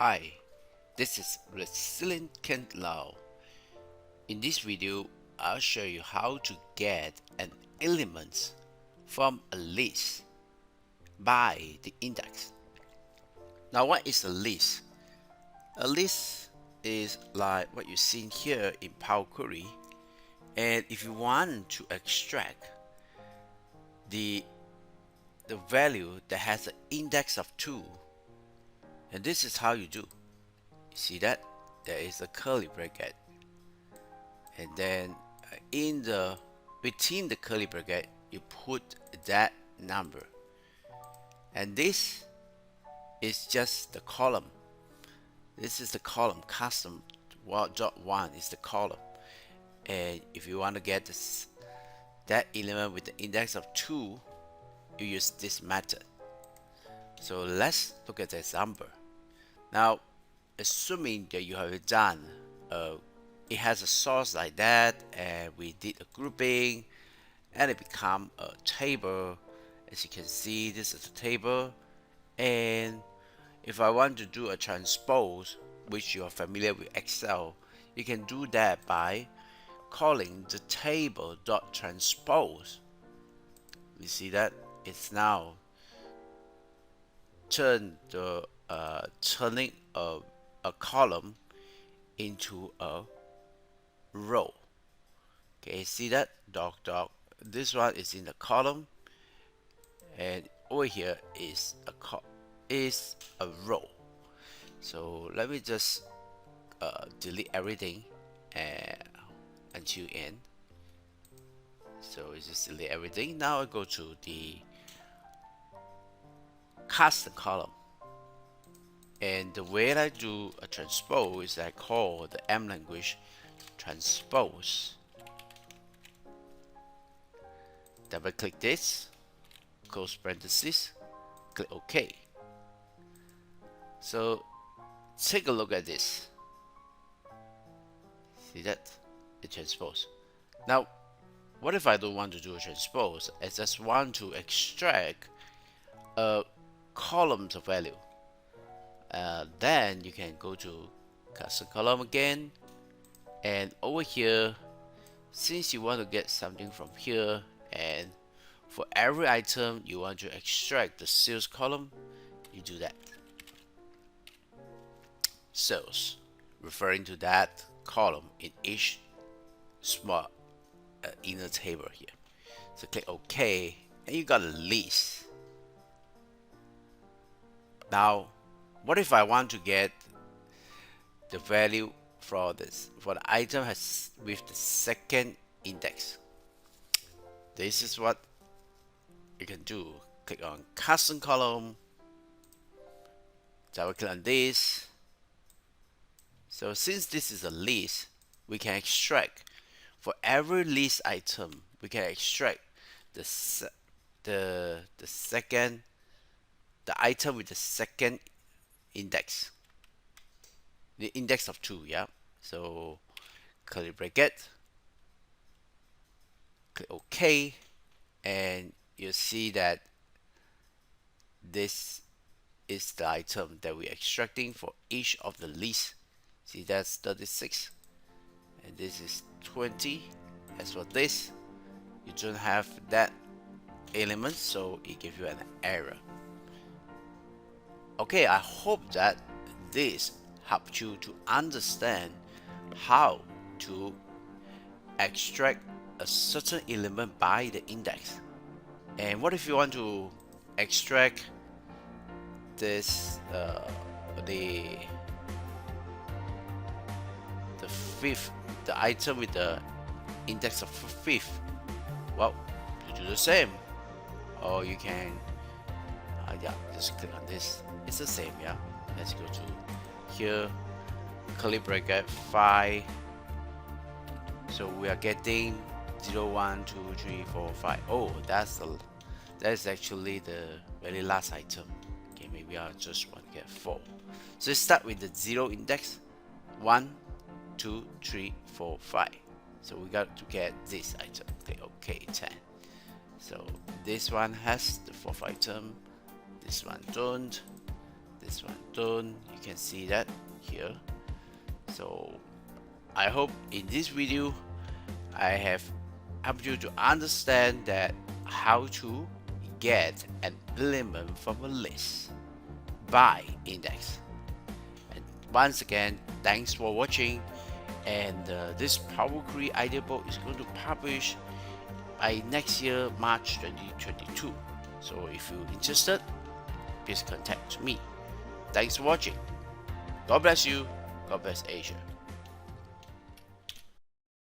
Hi, this is Resilient Kent Lau. In this video, I'll show you how to get an element from a list by the index. Now, what is a list? A list is like what you see here in Power Query, and if you want to extract the value that has an index of 2, and this is how you do. You see that there is a curly bracket, and then in the within the curly bracket you put that number, and this is just the column. This is the column custom dot one is the column, and if you want to get that element with the index of 2, you use this method. So let's look at the example. Now, assuming that you have done it has a source like that, and we did a grouping and it become a table. As you can see, this is a table, and if I want to do a transpose, which you are familiar with Excel, you can do that by calling the table dot transpose. You see that it's now turning a column into a row. Okay, see that dot. This one is in the column, and over here is a row. So let me just delete everything until end. So it's just delete everything. Now I go to the custom column, and the way I do a transpose is I call the M language transpose. Double click this, close parenthesis, click OK. So take a look at this. See that? It transpose. Now, what if I don't want to do a transpose? I just want to extract a columns of value. Then you can go to custom column again, and over here, since you want to get something from here, and for every item you want to extract the sales column, you do that. Sales, referring to that column in each small inner table here. So click OK, and you got a list. Now, what if I want to get the value for the item has with the second index? This is what you can do. Click on custom column, double click on this. So since this is a list, we can extract for every list item. We can extract the item with the second index, the index of 2. Yeah. So curly bracket, click OK, and you see that this is the item that we're extracting for each of the lists. See, that's 36, and this is 20. As for this, you don't have that element, so it gives you an error. Okay, I hope that this helped you to understand how to extract a certain element by the index. And what if you want to extract this the fifth, the item with the index of 5th? Well, you do the same, or you can yeah, just click on this. It's the same. Yeah, let's go to here, curly bracket 5. So we are getting 0, 1, 2, 3, 4, 5. Oh, that's actually the very last item. Okay, maybe I just want to get 4. So start with the 0 index, 1, 2, 3, 4, 5. So we got to get this item. Click OK, 10. So this one has the 4th item, this one don't, this one done. You can see that here. So I hope in this video I have helped you to understand that how to get an element from a list by index. And once again, thanks for watching. And this Power Query idea book is going to publish by next year, March 2022. So if you're interested, please contact me. Thanks for watching. God bless you. God bless Asia.